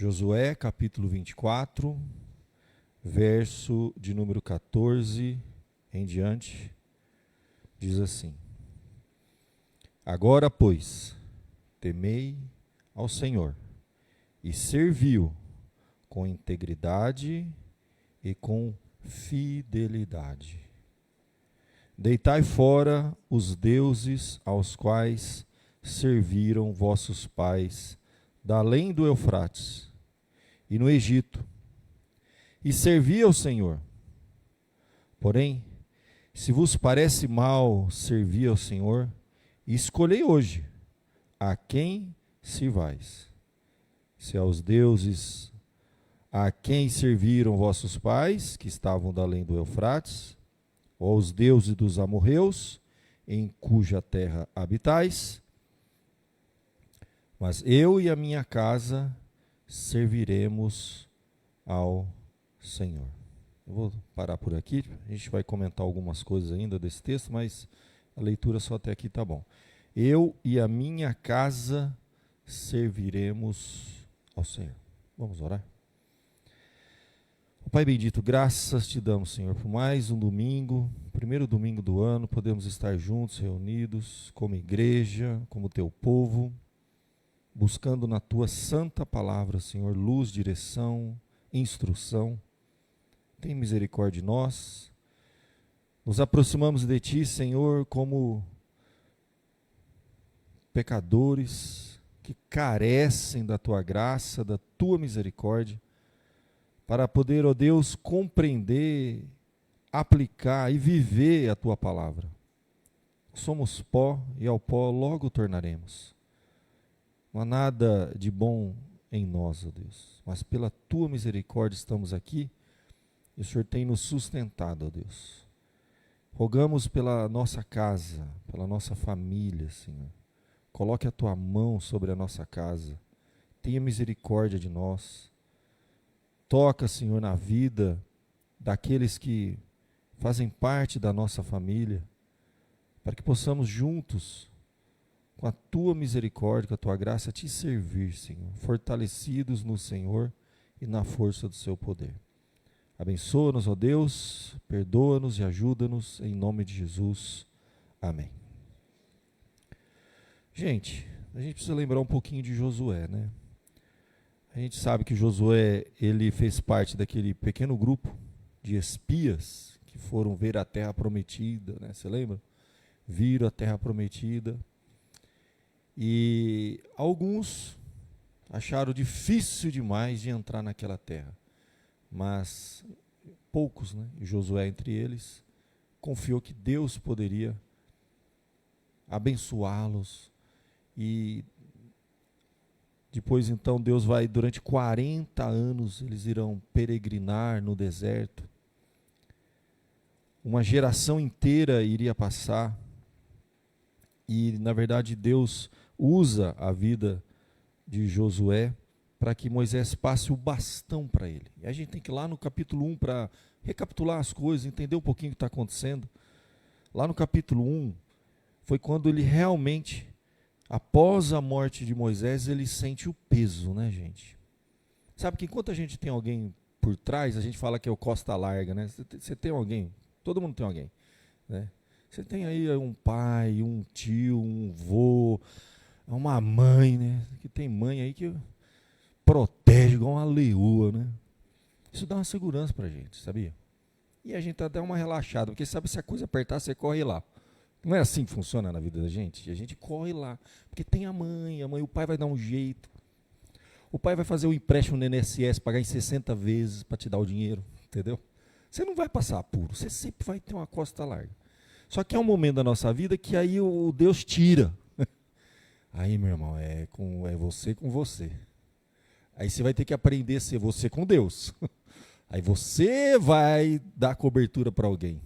Josué, capítulo 24, verso de número 14 em diante, diz assim: Agora, pois, temei ao Senhor e servi-o com integridade e com fidelidade. Deitai fora os deuses aos quais serviram vossos pais da além do Eufrates e no Egito, e servi ao Senhor. Porém, se vos parece mal servir ao Senhor, escolhei hoje a quem sirvais. Se aos deuses a quem serviram vossos pais, que estavam da além do Eufrates, ou aos deuses dos amorreus, em cuja terra habitais, mas eu e a minha casa serviremos ao Senhor. Eu vou parar por aqui, a gente vai comentar algumas coisas ainda desse texto, mas a leitura só até aqui tá bom. Eu e a minha casa serviremos ao Senhor. Vamos orar? Pai bendito, graças te damos, Senhor, por mais um domingo, primeiro domingo do ano, podemos estar juntos, reunidos, como igreja, como teu povo, buscando na tua santa palavra, Senhor, luz, direção, instrução. Tem misericórdia de nós. Nos aproximamos de ti, Senhor, como pecadores que carecem da tua graça, da tua misericórdia, para poder, ó Deus, compreender, aplicar e viver a tua palavra. Somos pó e ao pó logo tornaremos. Não há nada de bom em nós, ó Deus, mas pela tua misericórdia estamos aqui e o Senhor tem nos sustentado, ó Deus. Rogamos pela nossa casa, pela nossa família, Senhor. Coloque a tua mão sobre a nossa casa. Tenha misericórdia de nós. Toca, Senhor, na vida daqueles que fazem parte da nossa família, para que possamos juntos, com a tua misericórdia, com a tua graça, te servir, Senhor, fortalecidos no Senhor e na força do seu poder. Abençoa-nos, ó Deus, perdoa-nos e ajuda-nos, em nome de Jesus. Amém. Gente, a gente precisa lembrar um pouquinho de Josué, né? A gente sabe que Josué, ele fez parte daquele pequeno grupo de espias que foram ver a terra prometida, né? Você lembra? Viram a terra prometida. E alguns acharam difícil demais de entrar naquela terra. Mas poucos, né? E Josué entre eles, confiou que Deus poderia abençoá-los. E depois então Deus vai, durante 40 anos, eles irão peregrinar no deserto. Uma geração inteira iria passar. E na verdade Deus usa a vida de Josué para que Moisés passe o bastão para ele. E a gente tem que ir lá no capítulo 1 para recapitular as coisas, entender um pouquinho o que está acontecendo. Lá no capítulo 1 foi quando ele realmente, após a morte de Moisés, ele sente o peso, né, gente? Sabe que enquanto a gente tem alguém por trás, a gente fala que é o costa larga, né? Você tem alguém, todo mundo tem alguém, né? Você tem aí um pai, um tio, um vô, uma mãe, né? Que tem mãe aí que protege igual uma leoa, né? Isso dá uma segurança pra gente, sabia? E a gente até uma relaxada, porque sabe, se a coisa apertar, você corre lá. Não é assim que funciona na vida da gente? A gente corre lá, porque tem a mãe, o pai vai dar um jeito. O pai vai fazer o empréstimo no INSS, pagar em 60 vezes para te dar o dinheiro, entendeu? Você não vai passar apuro, você sempre vai ter uma costa larga. Só que é um momento da nossa vida que aí o Deus tira. Aí, meu irmão, é você com você. Aí você vai ter que aprender a ser você com Deus. Aí você vai dar cobertura para alguém.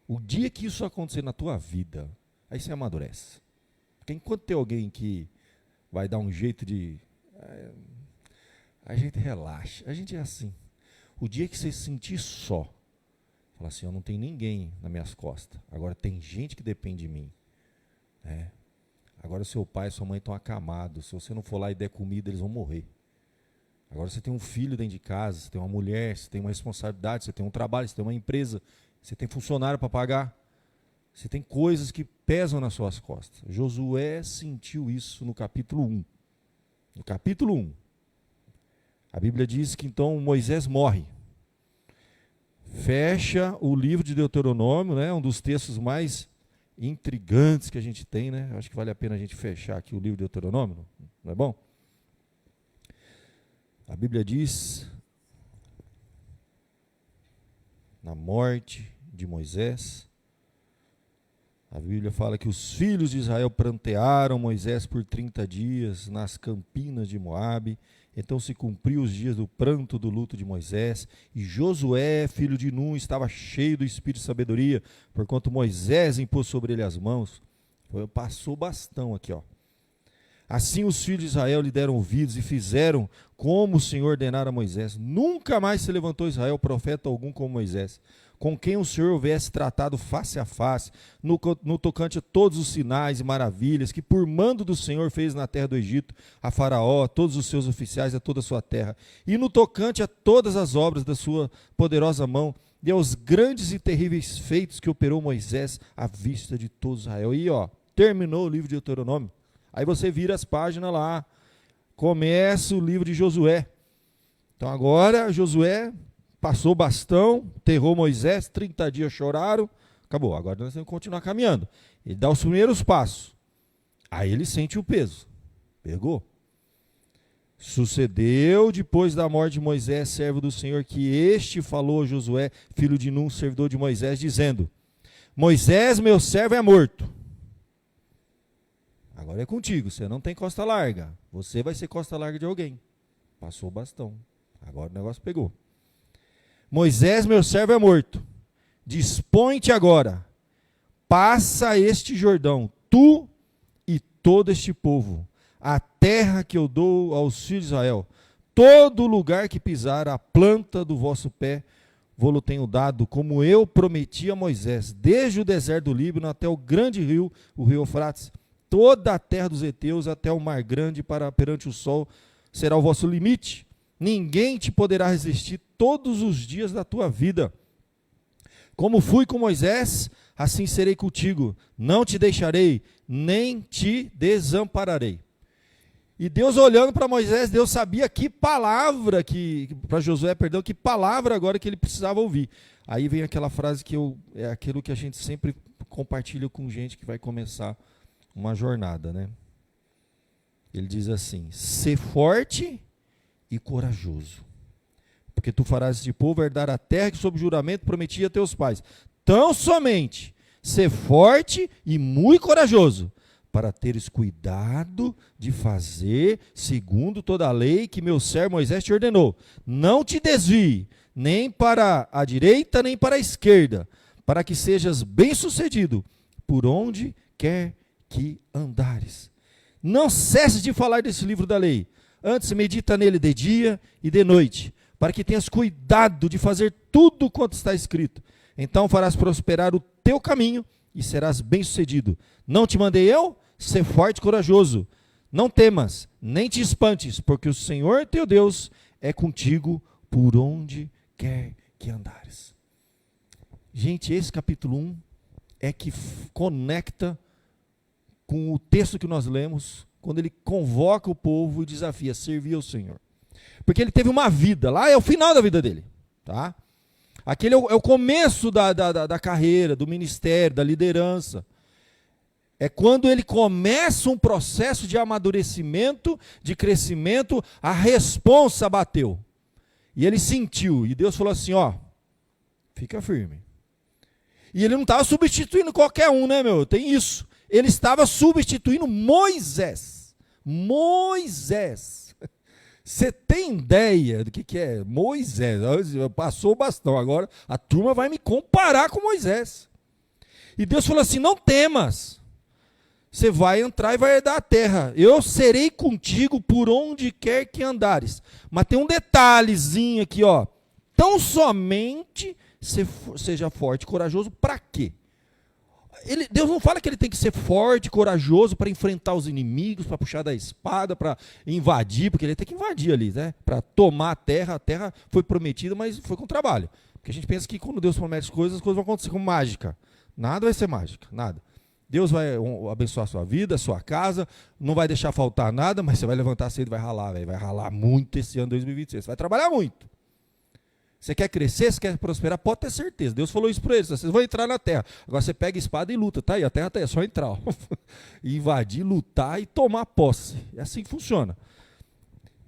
O dia que isso acontecer na tua vida, aí você amadurece. Porque enquanto tem alguém que vai dar um jeito de... a gente relaxa, a gente é assim. O dia que você se sentir só, fala assim, eu não tenho ninguém nas minhas costas, agora tem gente que depende de mim. Agora seu pai e sua mãe estão acamados, se você não for lá e der comida, eles vão morrer. Agora você tem um filho dentro de casa, você tem uma mulher, você tem uma responsabilidade, você tem um trabalho, você tem uma empresa, você tem funcionário para pagar. Você tem coisas que pesam nas suas costas. Josué sentiu isso no capítulo 1. No capítulo 1. A Bíblia diz que então Moisés morre. Fecha o livro de Deuteronômio, né, um dos textos mais intrigantes que a gente tem, né? Acho que vale a pena a gente fechar aqui o livro de Deuteronômio, não é bom? A Bíblia diz, na morte de Moisés, a Bíblia fala que os filhos de Israel prantearam Moisés por 30 dias nas campinas de Moabe. Então se cumpriu os dias do pranto do luto de Moisés, e Josué, filho de Nun, estava cheio do espírito de sabedoria, porquanto Moisés impôs sobre ele as mãos. Passou o bastão aqui, ó. Assim os filhos de Israel lhe deram ouvidos e fizeram como o Senhor ordenara a Moisés. Nunca mais se levantou Israel profeta algum como Moisés, com quem o Senhor houvesse tratado face a face, no tocante a todos os sinais e maravilhas que por mando do Senhor fez na terra do Egito, a Faraó, a todos os seus oficiais e a toda a sua terra, e no tocante a todas as obras da sua poderosa mão, e aos grandes e terríveis feitos que operou Moisés à vista de todo Israel. E ó, terminou o livro de Deuteronômio. Aí você vira as páginas lá, começa o livro de Josué. Então agora Josué passou o bastão, enterrou Moisés, 30 dias choraram, acabou. Agora nós temos que continuar caminhando. Ele dá os primeiros passos. Aí ele sente o peso. Pegou. Sucedeu depois da morte de Moisés, servo do Senhor, que este falou a Josué, filho de Nun, servidor de Moisés, dizendo: Moisés, meu servo, é morto. Agora é contigo, você não tem costa larga. Você vai ser costa larga de alguém. Passou o bastão. Agora o negócio pegou. Moisés, meu servo, é morto. Dispõe-te agora. Passa este Jordão, tu e todo este povo, a terra que eu dou aos filhos de Israel. Todo lugar que pisar a planta do vosso pé, vou-lo tenho dado, como eu prometi a Moisés, desde o deserto do Líbano até o grande rio, o rio Eufrates. Toda a terra dos heteus até o mar grande perante o sol será o vosso limite. Ninguém te poderá resistir todos os dias da tua vida. Como fui com Moisés, assim serei contigo. Não te deixarei, nem te desampararei. E Deus olhando para Moisés, Deus sabia que palavra, para Josué, perdão, que palavra agora que ele precisava ouvir. Aí vem aquela frase que é aquilo que a gente sempre compartilha com gente que vai começar uma jornada, né? Ele diz assim: sê forte e corajoso, porque tu farás este povo herdar a terra que sob juramento prometi a teus pais. Tão somente sê forte e muito corajoso, para teres cuidado de fazer segundo toda a lei que meu servo Moisés te ordenou. Não te desvie, nem para a direita, nem para a esquerda, para que sejas bem-sucedido por onde quer que andares. Não cesses de falar desse livro da lei. Antes medita nele de dia e de noite, para que tenhas cuidado de fazer tudo quanto está escrito. Então farás prosperar o teu caminho e serás bem-sucedido. Não te mandei eu? Sê forte e corajoso. Não temas, nem te espantes, porque o Senhor teu Deus é contigo por onde quer que andares. Gente, esse capítulo 1 é que conecta com o texto que nós lemos, quando ele convoca o povo e desafia a servir ao Senhor. Porque ele teve uma vida, lá é o final da vida dele. Tá? Aquele é o começo da carreira, do ministério, da liderança. É quando ele começa um processo de amadurecimento, de crescimento, a responsa bateu. E ele sentiu, e Deus falou assim, ó, fica firme. E ele não estava substituindo qualquer um, né, meu? Tem isso. Ele estava substituindo Moisés. Moisés. Você tem ideia do que é Moisés? Passou o bastão, agora a turma vai me comparar com Moisés. E Deus falou assim, não temas. Você vai entrar e vai herdar a terra. Eu serei contigo por onde quer que andares. Mas tem um detalhezinho aqui, ó. Tão somente seja forte e corajoso, para quê? Deus não fala que ele tem que ser forte, corajoso para enfrentar os inimigos, para puxar da espada, para invadir, porque ele tem que invadir ali, né? Para tomar a terra foi prometida, mas foi com trabalho. Porque a gente pensa que quando Deus promete coisas, as coisas vão acontecer com mágica. Nada vai ser mágica, nada. Deus vai abençoar a sua vida, a sua casa, não vai deixar faltar nada, mas você vai levantar cedo e vai ralar, véio, vai ralar muito esse ano 2026. Você vai trabalhar muito. Você quer crescer, você quer prosperar, pode ter certeza. Deus falou isso para eles, vocês vão entrar na terra. Agora você pega a espada e luta, tá aí, a terra tá aí, é só entrar. Ó. Invadir, lutar e tomar posse. É assim que funciona.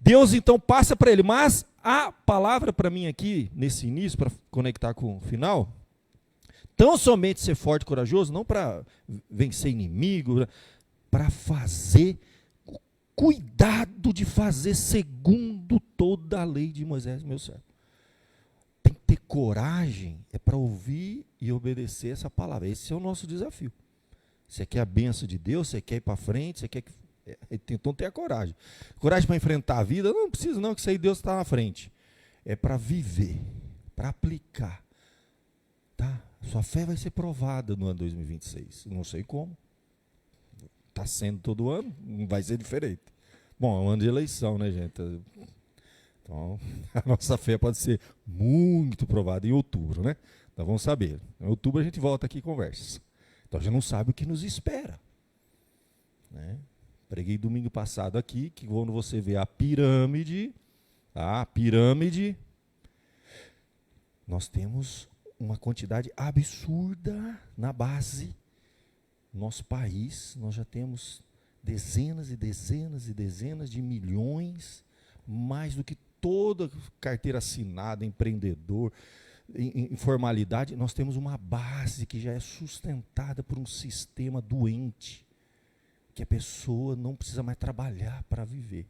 Deus então passa para ele, mas a palavra para mim aqui, nesse início, para conectar com o final, tão somente ser forte e corajoso, não para vencer inimigo, para fazer, cuidado de fazer segundo toda a lei de Moisés, meu servo. Tem que ter coragem, é para ouvir e obedecer essa palavra. Esse é o nosso desafio. Você quer a bênção de Deus, você quer ir para frente, você quer que... Então tenha coragem. Coragem para enfrentar a vida, não precisa não, que isso aí Deus está na frente. É para viver, para aplicar. Tá? Sua fé vai ser provada no ano 2026. Não sei como. Está sendo todo ano, não vai ser diferente. Bom, é um ano de eleição, né, gente? Então, a nossa fé pode ser muito provada em outubro, né? Então vamos saber. Em outubro a gente volta aqui e conversa. Então a gente não sabe o que nos espera. Né? Preguei domingo passado aqui, que quando você vê a pirâmide, nós temos uma quantidade absurda na base. Nosso país, nós já temos dezenas e dezenas e dezenas de milhões, mais do que toda carteira assinada, empreendedor, informalidade. Nós temos uma base que já é sustentada por um sistema doente, que a pessoa não precisa mais trabalhar para viver.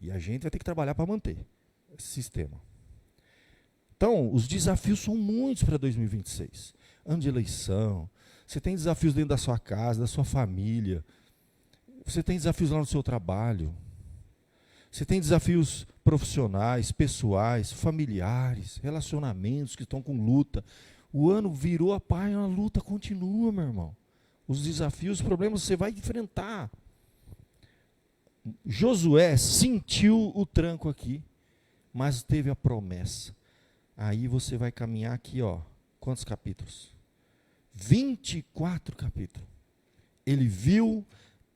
E a gente vai ter que trabalhar para manter esse sistema. Então, os desafios são muitos para 2026. Ano de eleição, você tem desafios dentro da sua casa, da sua família, você tem desafios lá no seu trabalho, você tem desafios profissionais, pessoais, familiares, relacionamentos que estão com luta. O ano virou a página, a luta continua, meu irmão. Os desafios, os problemas você vai enfrentar. Josué sentiu o tranco aqui, mas teve a promessa. Aí você vai caminhar aqui, ó. Quantos capítulos? 24 capítulos. Ele viu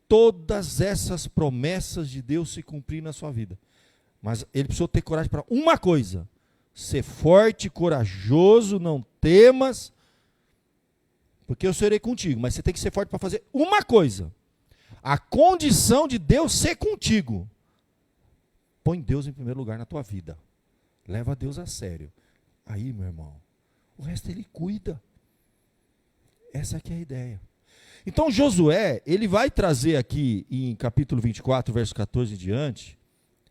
todas essas promessas de Deus se cumprir na sua vida. Mas ele precisou ter coragem para uma coisa: ser forte, corajoso, não temas, porque eu serei contigo. Mas você tem que ser forte para fazer uma coisa. A condição de Deus ser contigo. Põe Deus em primeiro lugar na tua vida. Leva Deus a sério. Aí, meu irmão, o resto ele cuida. Essa aqui é a ideia. Então Josué, ele vai trazer aqui em capítulo 24, verso 14 em diante,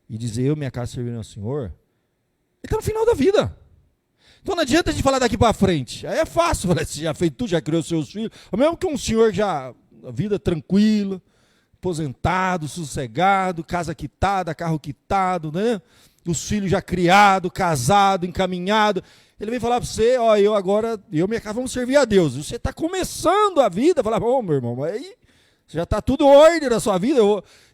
e dizer: eu e minha casa servirão ao Senhor. Ele está no final da vida. Então não adianta a gente falar daqui para frente. Aí é fácil, você já fez tudo, já criou seus filhos. Mesmo que um senhor já, a vida tranquila, aposentado, sossegado, casa quitada, carro quitado, né? Os filhos já criados, casado, encaminhado. Ele vem falar para você: ó, eu e minha casa vamos servir a Deus. Você está começando a vida, fala: ô, meu irmão, aí já está tudo ordem na sua vida,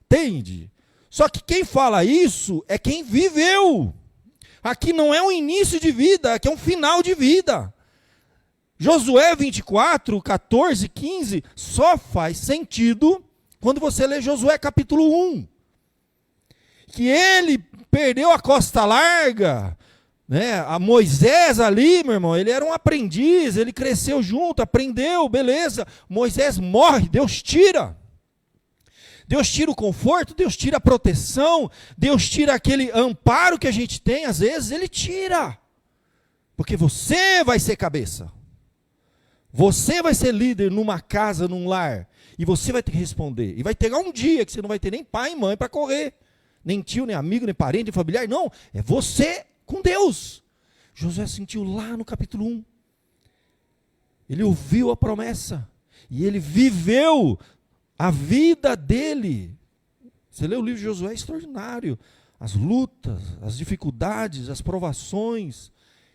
entende? Só que quem fala isso é quem viveu. Aqui não é um início de vida, aqui é um final de vida. Josué 24, 14, 15, só faz sentido quando você lê Josué capítulo 1. Que ele perdeu a costa larga, né? A Moisés ali, meu irmão, ele era um aprendiz, ele cresceu junto, aprendeu, beleza. Moisés morre, Deus tira. Deus tira o conforto, Deus tira a proteção, Deus tira aquele amparo que a gente tem, às vezes ele tira. Porque você vai ser cabeça. Você vai ser líder numa casa, num lar. E você vai ter que responder. E vai chegar um dia que você não vai ter nem pai e mãe para correr. Nem tio, nem amigo, nem parente, nem familiar. Não, é você com Deus. Josué sentiu lá no capítulo 1. Ele ouviu a promessa. E ele viveu a vida dele. Você lê o livro de Josué, é extraordinário. As lutas, as dificuldades, as provações.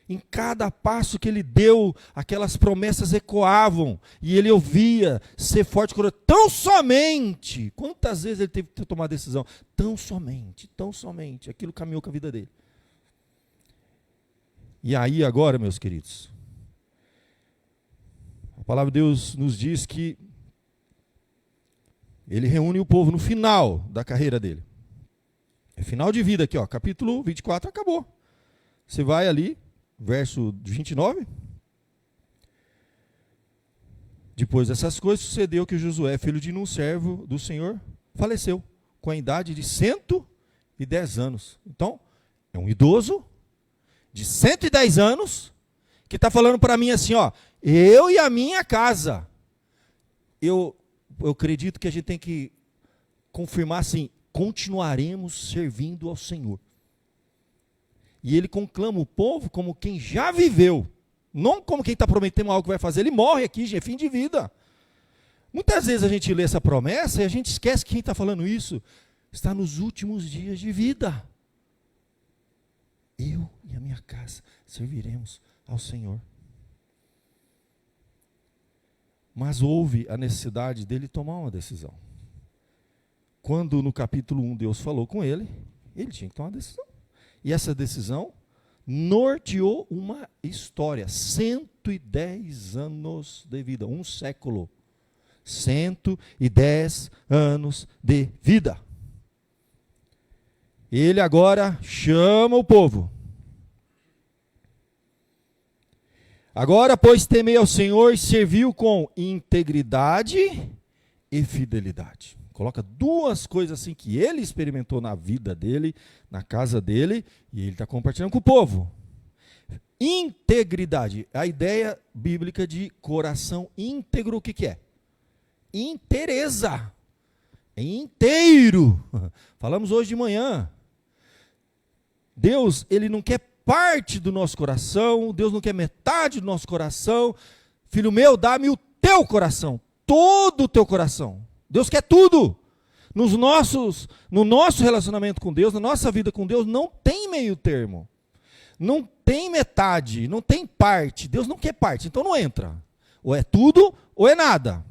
Em cada passo que ele deu, aquelas promessas ecoavam. E ele ouvia, ser forte, corajoso. Tão somente. Quantas vezes ele teve que tomar a decisão? Tão somente, tão somente. Aquilo caminhou com a vida dele. E aí agora, meus queridos, a palavra de Deus nos diz que ele reúne o povo no final da carreira dele. É final de vida aqui, ó, capítulo 24, acabou. Você vai ali, verso 29. Depois dessas coisas, sucedeu que Josué, filho de Nun, servo do Senhor, faleceu com a idade de 110 anos. Então, é um idoso de 110 anos que está falando para mim assim, ó, eu e a minha casa. Eu acredito que a gente tem que confirmar assim, continuaremos servindo ao Senhor. E ele conclama o povo como quem já viveu, não como quem está prometendo algo que vai fazer. Ele morre aqui, gente, é fim de vida. Muitas vezes a gente lê essa promessa e a gente esquece que quem está falando isso está nos últimos dias de vida. Eu e a minha casa serviremos ao Senhor. Mas houve a necessidade dele tomar uma decisão. Quando no capítulo 1 Deus falou com ele, ele tinha que tomar uma decisão. E essa decisão norteou uma história. 110 anos de vida, um século. 110 anos de vida. Ele agora chama o povo. Agora, pois, temei ao Senhor e serviu com integridade e fidelidade. Coloca duas coisas assim que ele experimentou na vida dele, na casa dele, e ele está compartilhando com o povo. Integridade, a ideia bíblica de coração íntegro, o que, que é? Inteireza, é inteiro. Falamos hoje de manhã. Deus, ele não quer parte do nosso coração, Deus não quer metade do nosso coração. Filho meu, dá-me o teu coração, todo o teu coração. Deus quer tudo. No nosso relacionamento com Deus, na nossa vida com Deus, não tem meio termo. Não tem metade, não tem parte. Deus não quer parte, então não entra. Ou é tudo, ou é nada.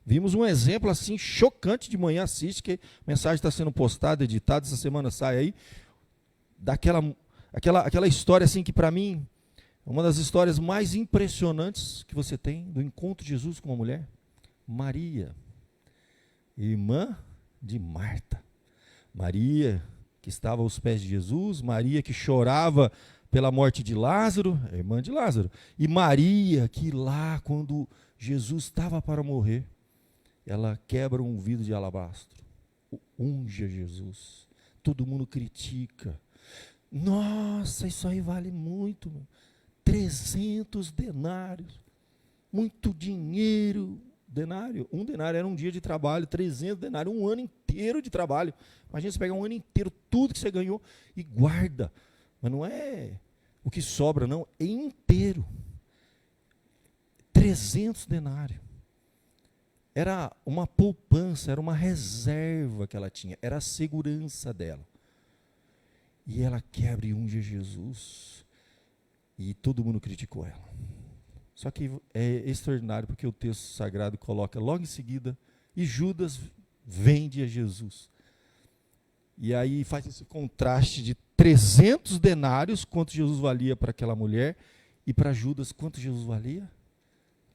Vimos um exemplo assim chocante de manhã, assiste, que a mensagem está sendo postada, editada, essa semana sai aí, daquela história assim que para mim, é uma das histórias mais impressionantes que você tem do encontro de Jesus com uma mulher. Maria, irmã de Marta. Maria, que estava aos pés de Jesus, Maria que chorava pela morte de Lázaro, irmã de Lázaro, e Maria que lá, quando Jesus estava para morrer, ela quebra um vidro de alabastro, unge a Jesus, todo mundo critica, nossa, isso aí vale muito, 300 denários, muito dinheiro. Um denário era um dia de trabalho, 300 denários, um ano inteiro de trabalho. Imagina você pegar um ano inteiro, tudo que você ganhou e guarda. Mas não é o que sobra, não, é inteiro. 300 denários. Era uma poupança, era uma reserva que ela tinha, era a segurança dela. E ela quebra e unge Jesus. E todo mundo criticou ela. Só que é extraordinário porque o texto sagrado coloca logo em seguida, e Judas vende a Jesus. E aí faz esse contraste de 300 denários, quanto Jesus valia para aquela mulher, e para Judas, quanto Jesus valia?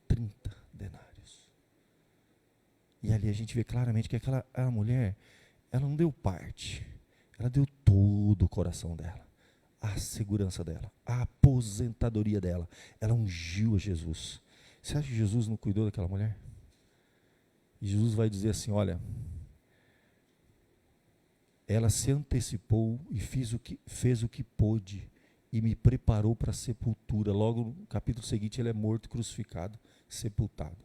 30 denários. E ali a gente vê claramente que aquela mulher, ela não deu parte, ela deu todo o coração dela. A segurança dela, a aposentadoria dela. Ela ungiu a Jesus. Você acha que Jesus não cuidou daquela mulher? E Jesus vai dizer assim, olha, ela se antecipou e fez o que pôde e me preparou para a sepultura. Logo no capítulo seguinte ele é morto, crucificado, sepultado.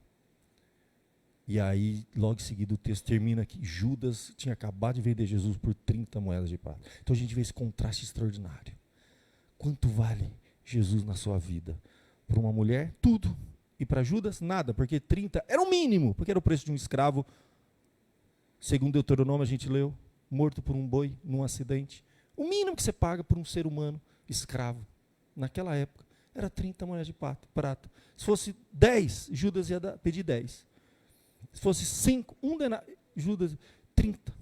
E aí, logo em seguida, o texto termina aqui. Judas tinha acabado de vender Jesus por 30 moedas de prata. Então a gente vê esse contraste extraordinário. Quanto vale Jesus na sua vida? Para uma mulher, tudo. E para Judas, nada, porque 30 era o mínimo, porque era o preço de um escravo. Segundo Deuteronômio, a gente leu, morto por um boi num acidente. O mínimo que você paga por um ser humano escravo. naquela época, era 30 moedas de prata. Se fosse 10, Judas ia pedir 10. Se fosse 5, um denário, Judas, 30.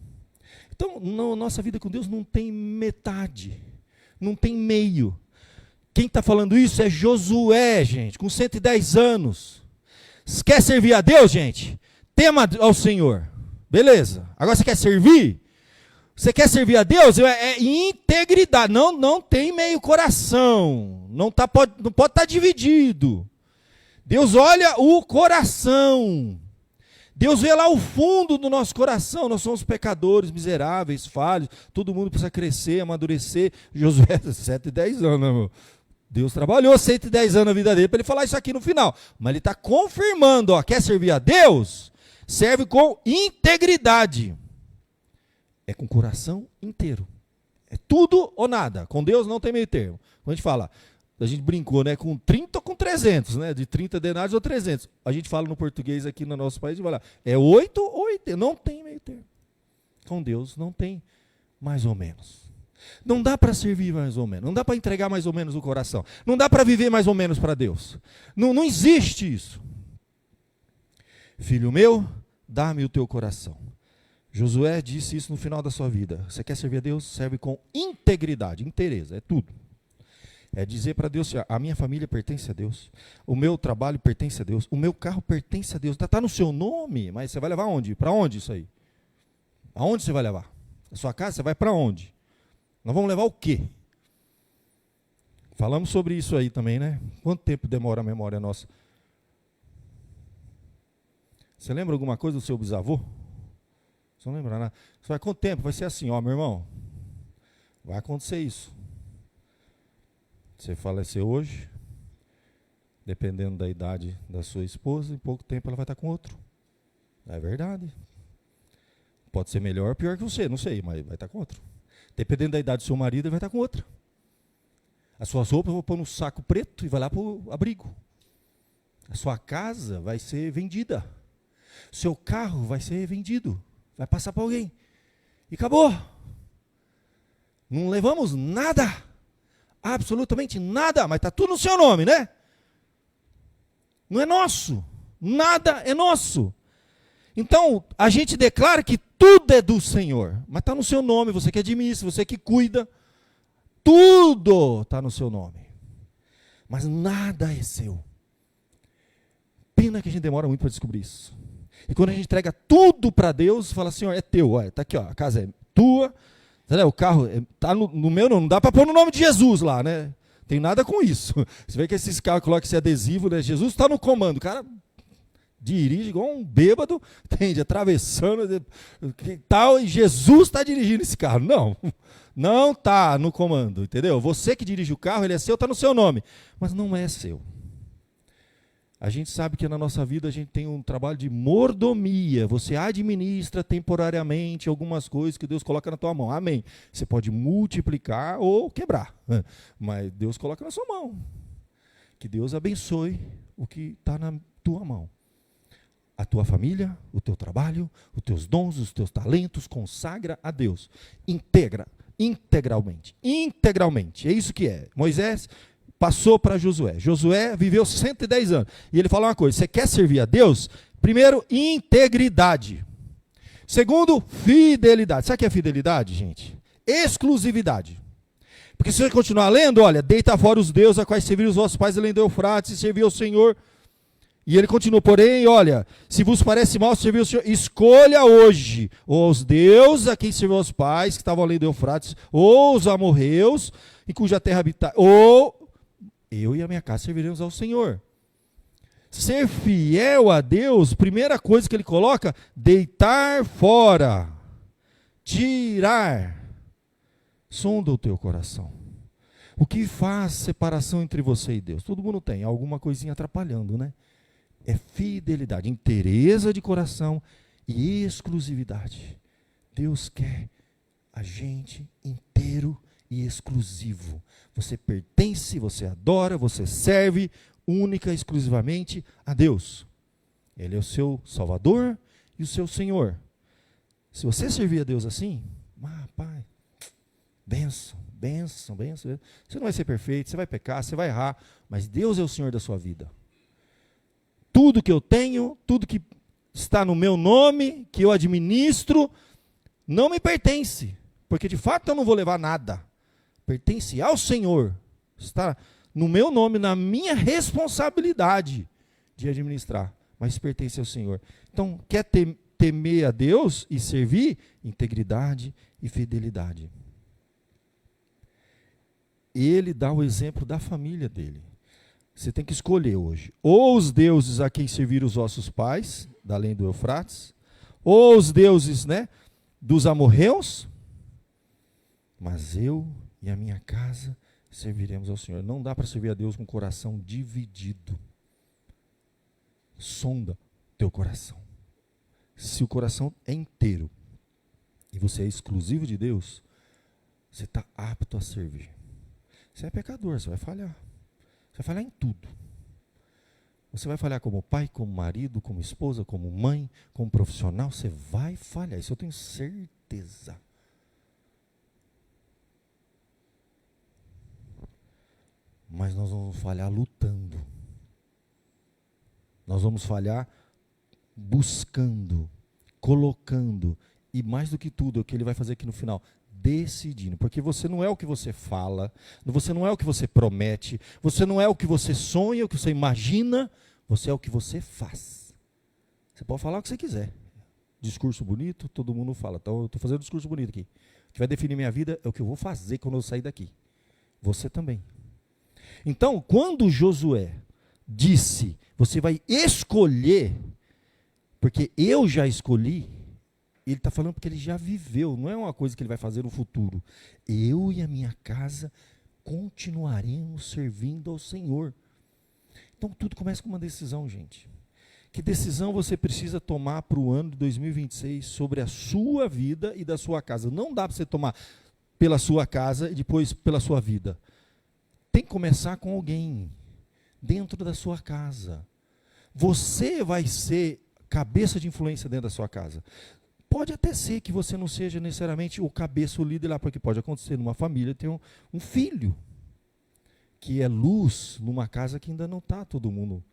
Então, nossa vida com Deus não tem metade, não tem meio. Quem está falando isso é Josué, gente, com 110 anos. Quer servir a Deus, gente? Tema ao Senhor. Beleza. Agora você quer servir? Você quer servir a Deus? É integridade. Não tem meio coração. Não pode estar dividido. Deus olha o coração. Deus vê lá o fundo do nosso coração. Nós somos pecadores, miseráveis, falhos. Todo mundo precisa crescer, amadurecer. Josué, 110 anos, né, meu? Deus trabalhou 110 anos na vida dele para ele falar isso aqui no final. Mas ele está confirmando, ó, quer servir a Deus? Serve com integridade. É com o coração inteiro. É tudo ou nada. Com Deus não tem meio termo. Quando a gente brincou, né, com 30 ou com 300, né, de 30 denários ou 300. A gente fala no português aqui no nosso país, vai lá, é 8 ou 80, não tem meio termo. Com Deus não tem mais ou menos. Não dá para servir mais ou menos, não dá para entregar mais ou menos o coração, não dá para viver mais ou menos para Deus. Não existe isso. Filho meu, dá-me o teu coração. Josué disse isso no final da sua vida. Você quer servir a Deus? Serve com integridade, inteireza, é tudo. É dizer para Deus, a minha família pertence a Deus, o meu trabalho pertence a Deus, o meu carro pertence a Deus. Está no seu nome, mas você vai levar onde? Para onde isso aí? Aonde você vai levar? A sua casa, você vai para onde? Nós vamos levar o quê? Falamos sobre isso aí também, né? Quanto tempo demora a memória nossa? Você lembra alguma coisa do seu bisavô? Você não lembra nada? Você vai, quanto tempo? Vai ser assim, ó, meu irmão. Vai acontecer isso. Você falecer hoje, dependendo da idade da sua esposa, em pouco tempo ela vai estar com outro. É verdade. Pode ser melhor ou pior que você, não sei, mas vai estar com outro. Dependendo da idade do seu marido, ele vai estar com outra. As suas roupas eu vou pôr no saco preto e vai lá para o abrigo. A sua casa vai ser vendida. O seu carro vai ser vendido. Vai passar para alguém. E acabou. Não levamos nada. Absolutamente nada. Mas está tudo no seu nome, né? Não é nosso. Nada é nosso. Então, a gente declara que tudo é do Senhor. Mas está no seu nome. Você que administra, você que cuida. Tudo está no seu nome. Mas nada é seu. Pena que a gente demora muito para descobrir isso. E quando a gente entrega tudo para Deus, fala assim, ó, é teu, olha, tá aqui, ó, a casa é tua, o carro está no meu nome, não dá para pôr no nome de Jesus lá, né? Tem nada com isso. Você vê que esses carros colocam esse adesivo, né? Jesus está no comando, o cara dirige igual um bêbado, entende? Atravessando, tal, e Jesus está dirigindo esse carro. Não está no comando, entendeu? Você que dirige o carro, ele é seu, está no seu nome, mas não é seu. A gente sabe que na nossa vida a gente tem um trabalho de mordomia. Você administra temporariamente algumas coisas que Deus coloca na tua mão. Amém. Você pode multiplicar ou quebrar, mas Deus coloca na sua mão. Que Deus abençoe o que está na tua mão. A tua família, o teu trabalho, os teus dons, os teus talentos, consagra a Deus. Integralmente. É isso que é. Moisés passou para Josué. Josué viveu 110 anos. E ele falou uma coisa, você quer servir a Deus? Primeiro, integridade. Segundo, fidelidade. Sabe o que é fidelidade, gente? Exclusividade. Porque se você continuar lendo, olha, deita fora os deuses a quais serviram os vossos pais além do Eufrates e serviu ao Senhor. E ele continua, porém, olha, se vos parece mal servir ao Senhor, escolha hoje ou os deuses a quem serviu os pais, que estavam além do Eufrates, ou os amorreus, em cuja terra habitar, ou eu e a minha casa serviremos ao Senhor. Ser fiel a Deus, primeira coisa que ele coloca, deitar fora, tirar. Sonda o teu coração. O que faz separação entre você e Deus? Todo mundo tem alguma coisinha atrapalhando, né? É fidelidade, inteireza de coração e exclusividade. Deus quer a gente inteiro e exclusivo. Você pertence, você adora, você serve única e exclusivamente a Deus. Ele é o seu Salvador e o seu Senhor. Se você servir a Deus assim, Pai, Bênção, bênção, bênção. Você não vai ser perfeito, você vai pecar, você vai errar, mas Deus é o Senhor da sua vida. Tudo que eu tenho, tudo que está no meu nome, que eu administro, não me pertence, porque de fato eu não vou levar nada. Pertence ao Senhor. Está no meu nome, na minha responsabilidade de administrar, mas pertence ao Senhor. Então, quer temer a Deus e servir? Integridade e fidelidade. Ele dá o exemplo da família dele. Você tem que escolher hoje. Ou os deuses a quem serviram os vossos pais, da além do Eufrates, ou os deuses, né, dos amorreus, mas eu e a minha casa serviremos ao Senhor. Não dá para servir a Deus com o coração dividido. Sonda teu coração. Se o coração é inteiro e você é exclusivo de Deus, você está apto a servir. Você é pecador, você vai falhar. Você vai falhar em tudo. Você vai falhar como pai, como marido, como esposa, como mãe, como profissional. Você vai falhar, isso eu tenho certeza. Mas nós vamos falhar lutando. Nós vamos falhar buscando, colocando, e mais do que tudo, é o que ele vai fazer aqui no final, decidindo. Porque você não é o que você fala, você não é o que você promete, você não é o que você sonha, o que você imagina, você é o que você faz. Você pode falar o que você quiser. Discurso bonito, todo mundo fala. Então, eu estou fazendo um discurso bonito aqui. O que vai definir minha vida é o que eu vou fazer quando eu sair daqui. Você também. Então, quando Josué disse, você vai escolher, porque eu já escolhi, ele está falando porque ele já viveu, não é uma coisa que ele vai fazer no futuro. Eu e a minha casa continuaremos servindo ao Senhor. Então tudo começa com uma decisão, gente. Que decisão você precisa tomar para o ano de 2026 sobre a sua vida e da sua casa? Não dá para você tomar pela sua casa e depois pela sua vida. Tem que começar com alguém dentro da sua casa. Você vai ser cabeça de influência dentro da sua casa. Pode até ser que você não seja necessariamente o cabeça, o líder lá, porque pode acontecer numa família ter um filho que é luz numa casa que ainda não está todo mundo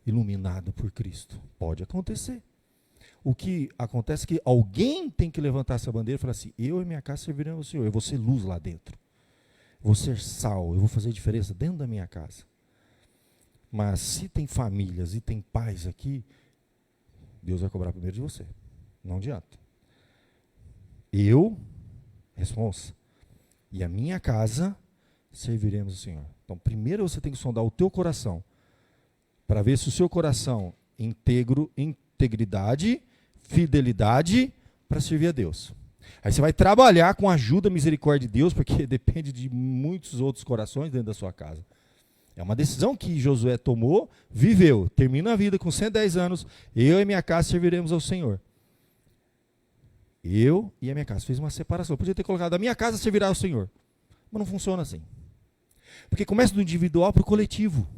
iluminado por Cristo. Pode acontecer. O que acontece é que alguém tem que levantar essa bandeira e falar assim, eu e minha casa serviremos ao Senhor, eu vou ser luz lá dentro. Eu vou ser sal, eu vou fazer diferença dentro da minha casa. Mas se tem famílias e tem pais aqui, Deus vai cobrar primeiro de você. Não adianta. Eu, responsa, e a minha casa serviremos ao Senhor. Então, primeiro você tem que sondar o teu coração, para ver se o seu coração integridade, fidelidade, para servir a Deus. Aí você vai trabalhar com a ajuda, misericórdia de Deus, porque depende de muitos outros corações dentro da sua casa. É uma decisão que Josué tomou, viveu, termina a vida com 110 anos, eu e minha casa serviremos ao Senhor. Eu e a minha casa. Fez uma separação. Eu podia ter colocado, a minha casa servirá ao Senhor. Mas não funciona assim. Porque começa do individual para o coletivo.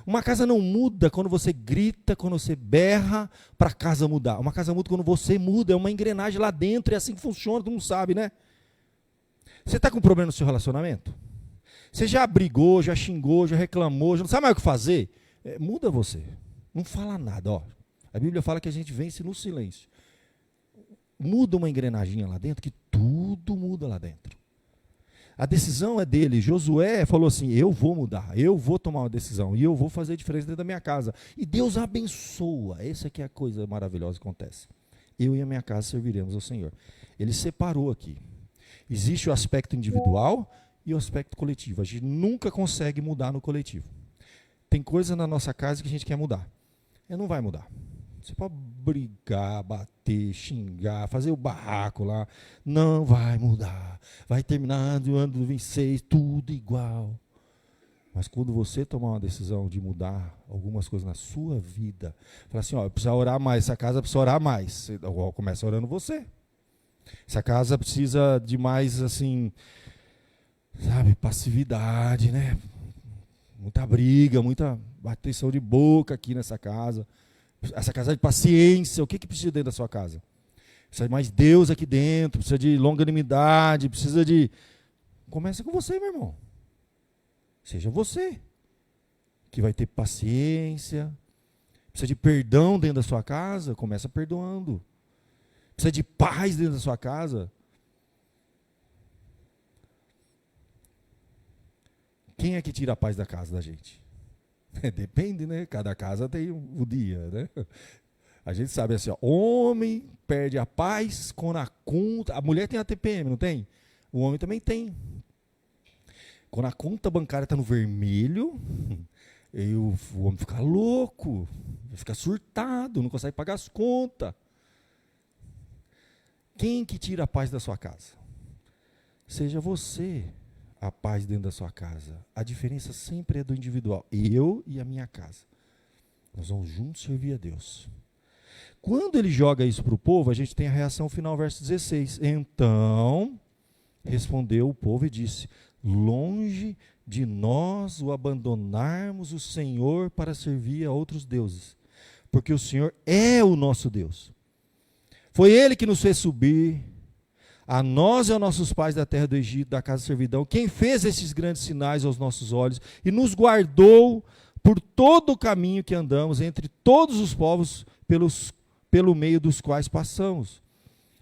Uma casa não muda quando você grita, quando você berra, para a casa mudar. Uma casa muda quando você muda, é uma engrenagem lá dentro, é assim que funciona, todo mundo sabe, né? Você está com problema no seu relacionamento? Você já brigou, já xingou, já reclamou, já não sabe mais o que fazer? Muda você. Não fala nada. Ó. A Bíblia fala que a gente vence no silêncio. Muda uma engrenaginha lá dentro, que tudo muda lá dentro. A decisão é dele. Josué falou assim, eu vou mudar, eu vou tomar uma decisão, e eu vou fazer diferença dentro da minha casa. E Deus abençoa. Essa aqui é a coisa maravilhosa que acontece. Eu e a minha casa serviremos ao Senhor. Ele separou aqui. Existe o aspecto individual e o aspecto coletivo. A gente nunca consegue mudar no coletivo. Tem coisa na nossa casa que a gente quer mudar. E não vai mudar. Você pode brigar, bater, xingar, fazer o barraco lá. Não vai mudar. Vai terminar no ano 26, tudo igual. Mas quando você tomar uma decisão de mudar algumas coisas na sua vida, fala assim, ó, precisa orar mais, essa casa precisa orar mais. Você começa orando você. Essa casa precisa de mais, assim, sabe, passividade, né? Muita briga, muita bateção de boca aqui nessa casa. Essa casa é de paciência. O que precisa dentro da sua casa? Precisa de mais Deus aqui dentro, precisa de longanimidade, precisa de... Começa com você, meu irmão. Seja você que vai ter paciência. Precisa de perdão dentro da sua casa, começa perdoando. Precisa de paz dentro da sua casa. Quem é que tira a paz da casa da gente? Depende, né? Cada casa tem o dia, né? A gente sabe assim, ó, homem perde a paz quando a conta... A mulher tem a TPM, não tem? O homem também tem. Quando a conta bancária está no vermelho, o homem fica louco, fica surtado, não consegue pagar as contas. Quem que tira a paz da sua casa? Seja você a paz dentro da sua casa. A diferença sempre é do individual. Eu e a minha casa. Nós vamos juntos servir a Deus. Quando ele joga isso para o povo, a gente tem a reação final, verso 16. Então, respondeu o povo e disse: longe de nós o abandonarmos o Senhor para servir a outros deuses, porque o Senhor é o nosso Deus. Foi Ele que nos fez subir, a nós e aos nossos pais da terra do Egito, da casa de servidão, quem fez esses grandes sinais aos nossos olhos e nos guardou por todo o caminho que andamos entre todos os povos pelo meio dos quais passamos.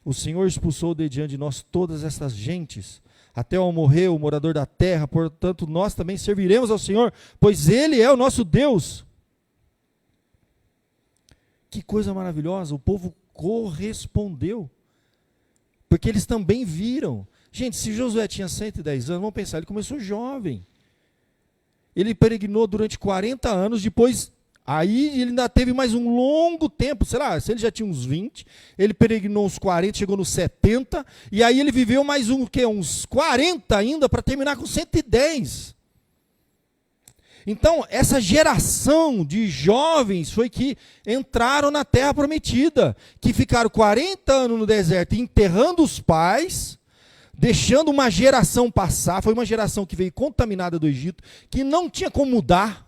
O Senhor expulsou de diante de nós todas essas gentes, até ao morrer o morador da terra, portanto nós também serviremos ao Senhor, pois Ele é o nosso Deus. Que coisa maravilhosa, o povo correspondeu, porque eles também viram. Gente, se Josué tinha 110 anos, vamos pensar, ele começou jovem. Ele peregrinou durante 40 anos, depois, aí ele ainda teve mais um longo tempo, sei lá, se ele já tinha uns 20, ele peregrinou uns 40, chegou nos 70, e aí ele viveu mais uns 40 ainda, para terminar com 110. Então, essa geração de jovens foi que entraram na terra prometida, que ficaram 40 anos no deserto enterrando os pais, deixando uma geração passar. Foi uma geração que veio contaminada do Egito, que não tinha como mudar.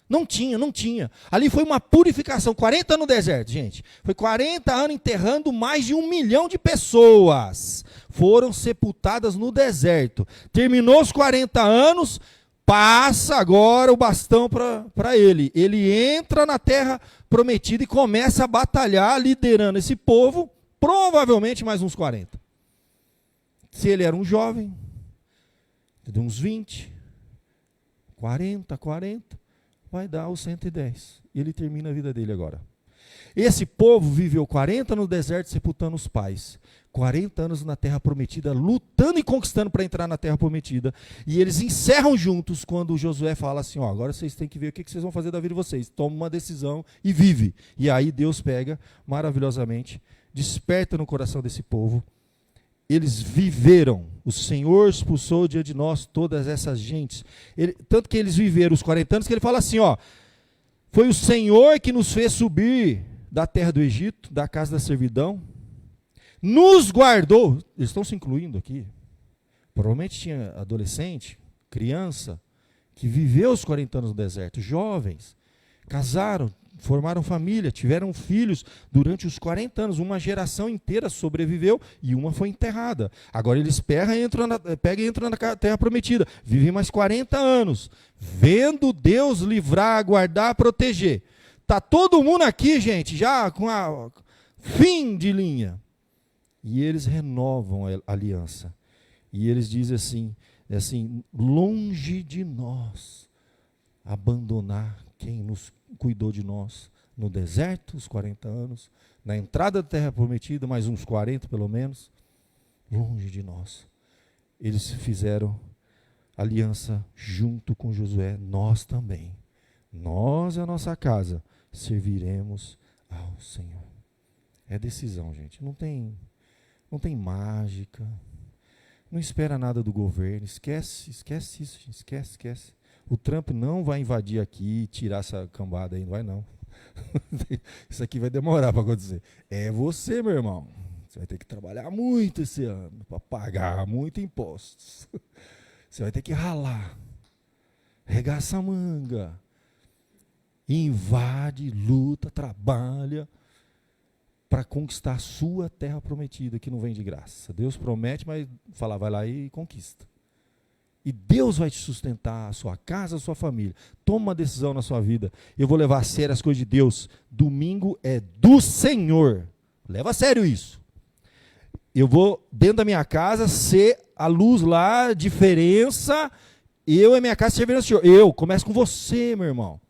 Não tinha. Ali foi uma purificação. 40 anos no deserto, gente. Foi 40 anos enterrando mais de 1 milhão de pessoas. Foram sepultadas no deserto. Terminou os 40 anos... Passa agora o bastão para ele. Ele entra na terra prometida e começa a batalhar, liderando esse povo, provavelmente mais uns 40. Se ele era um jovem, de uns 20, 40, vai dar os 110. E ele termina a vida dele agora. Esse povo viveu 40 no deserto sepultando os pais, 40 anos na terra prometida, lutando e conquistando para entrar na terra prometida. E eles encerram juntos quando Josué fala assim, ó, agora vocês têm que ver o que vocês vão fazer da vida de vocês. Toma uma decisão e vive. E aí Deus pega maravilhosamente, desperta no coração desse povo. Eles viveram. O Senhor expulsou diante de nós todas essas gentes. Tanto que eles viveram os 40 anos que ele fala assim, ó, foi o Senhor que nos fez subir da terra do Egito, da casa da servidão, nos guardou. Eles estão se incluindo aqui. Provavelmente tinha adolescente, criança, que viveu os 40 anos no deserto, jovens, casaram, formaram família, tiveram filhos durante os 40 anos. Uma geração inteira sobreviveu e uma foi enterrada. Agora eles pegam e entram na terra prometida. Vivem mais 40 anos, vendo Deus livrar, guardar, proteger. Está todo mundo aqui, gente, já com a fim de linha. E eles renovam a aliança. E eles dizem assim, longe de nós abandonar quem nos cuidou de nós no deserto, os 40 anos, na entrada da terra prometida, mais uns 40 pelo menos, longe de nós. Eles fizeram aliança junto com Josué, nós também. Nós e a nossa casa serviremos ao Senhor. É decisão, gente. Não tem mágica. Não espera nada do governo. Esquece isso, gente. Esquece. O Trump não vai invadir aqui e tirar essa cambada aí, não vai não. Isso aqui vai demorar para acontecer. É você, meu irmão. Você vai ter que trabalhar muito esse ano para pagar muito impostos. Você vai ter que ralar. Regaça a manga. Invade, luta, trabalha para conquistar a sua terra prometida, que não vem de graça. Deus promete, mas fala, vai lá e conquista. E Deus vai te sustentar, a sua casa, a sua família. Toma uma decisão na sua vida. Eu vou levar a sério as coisas de Deus. Domingo é do Senhor. Leva a sério isso. Eu vou, dentro da minha casa, ser a luz lá, diferença. Eu e minha casa servindo ao Senhor. Eu, começo com você, meu irmão.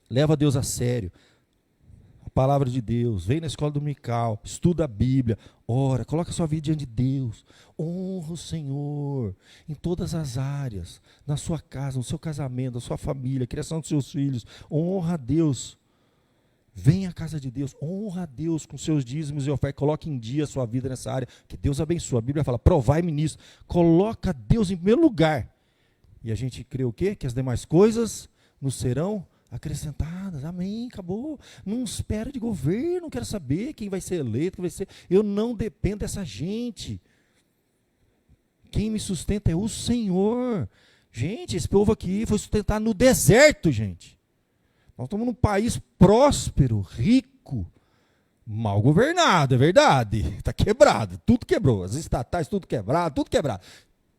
Leva Deus a sério. A palavra de Deus. Vem na escola dominical. Estuda a Bíblia. Ora, coloca a sua vida diante de Deus. Honra o Senhor em todas as áreas. Na sua casa, no seu casamento, na sua família, criação dos seus filhos. Honra a Deus. Vem à casa de Deus. Honra a Deus com seus dízimos e ofertas. Coloque em dia a sua vida nessa área. Que Deus abençoe. A Bíblia fala, provai-me nisso. Coloca Deus em primeiro lugar. E a gente crê o quê? Que as demais coisas nos serão acrescentadas. Amém, acabou. Não espera de governo, não quero saber quem vai ser eleito, quem vai ser. Eu não dependo dessa gente. Quem me sustenta é o Senhor. Gente, esse povo aqui foi sustentado no deserto, gente. Nós estamos num país próspero, rico, mal governado, é verdade. Está quebrado, tudo quebrou. As estatais, tudo quebrado, tudo quebrado.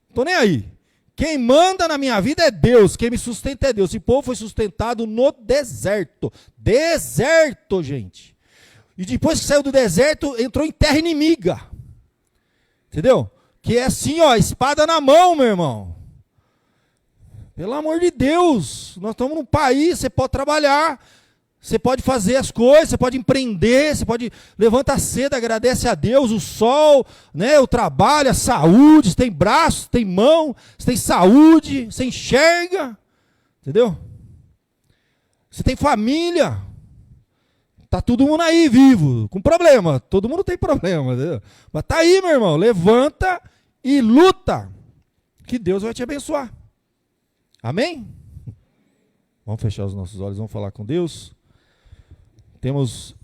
Estou nem aí. Quem manda na minha vida é Deus, quem me sustenta é Deus. Esse povo foi sustentado no deserto. Deserto, gente. E depois que saiu do deserto, entrou em terra inimiga. Entendeu? Que é assim, ó, espada na mão, meu irmão. Pelo amor de Deus, nós estamos num país, você pode trabalhar, você pode fazer as coisas, você pode empreender, você pode levantar cedo, agradece a Deus, o sol, né, o trabalho, a saúde, você tem braço, você tem mão, você tem saúde, você enxerga, entendeu? Você tem família, tá todo mundo aí vivo, com problema, todo mundo tem problema, entendeu? Mas tá aí, meu irmão, levanta e luta, que Deus vai te abençoar. Amém? Vamos fechar os nossos olhos, vamos falar com Deus. Temos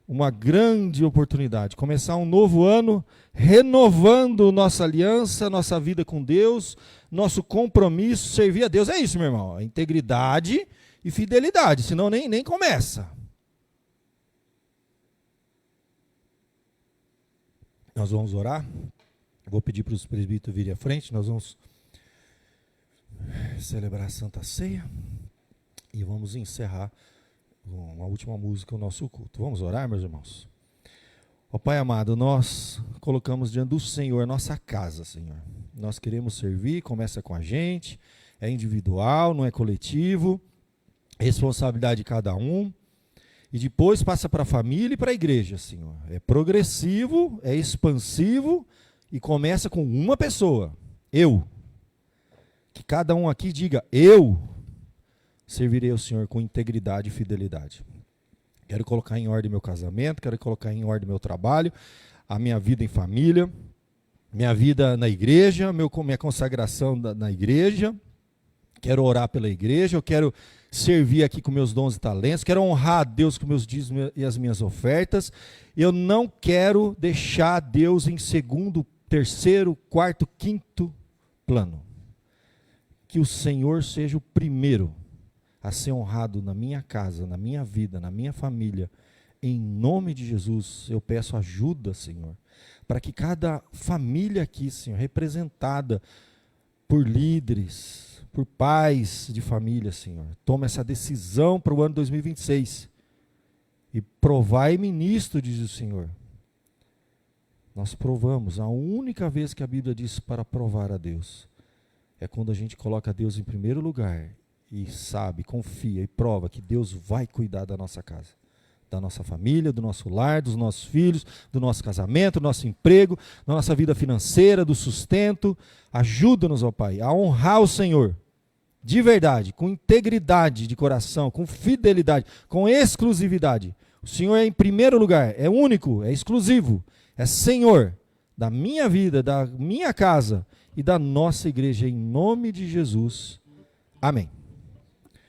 uma grande oportunidade, começar um novo ano, renovando nossa aliança, nossa vida com Deus, nosso compromisso, servir a Deus. É isso, meu irmão, integridade e fidelidade, senão nem começa. Nós vamos orar, vou pedir para os presbíteros virem à frente, nós vamos celebrar a Santa Ceia e vamos encerrar com uma última música o nosso culto. Vamos orar, meus irmãos? Ó Pai amado, nós colocamos diante do Senhor a nossa casa, Senhor. Nós queremos servir, começa com a gente, é individual, não é coletivo, é responsabilidade de cada um, e depois passa para a família e para a igreja, Senhor. É progressivo, é expansivo e começa com uma pessoa, eu. Que cada um aqui diga, eu servirei ao Senhor com integridade e fidelidade. Quero colocar em ordem meu casamento, quero colocar em ordem meu trabalho, a minha vida em família, minha vida na igreja, minha consagração na igreja. Quero orar pela igreja, eu quero servir aqui com meus dons e talentos, quero honrar a Deus com meus dízimos e as minhas ofertas. Eu não quero deixar Deus em segundo, terceiro, quarto, quinto plano. Que o Senhor seja o primeiro a ser honrado na minha casa, na minha vida, na minha família. Em nome de Jesus, eu peço ajuda, Senhor, para que cada família aqui, Senhor, representada por líderes, por pais de família, Senhor, tome essa decisão para o ano 2026. E provai-me nisto, diz o Senhor. Nós provamos, a única vez que a Bíblia diz para provar a Deus é quando a gente coloca Deus em primeiro lugar e sabe, confia e prova que Deus vai cuidar da nossa casa, da nossa família, do nosso lar, dos nossos filhos, do nosso casamento, do nosso emprego, da nossa vida financeira, do sustento. Ajuda-nos, ó Pai, a honrar o Senhor de verdade, com integridade de coração, com fidelidade, com exclusividade. O Senhor é em primeiro lugar, é único, é exclusivo, é Senhor da minha vida, da minha casa e da nossa igreja, em nome de Jesus. Amém.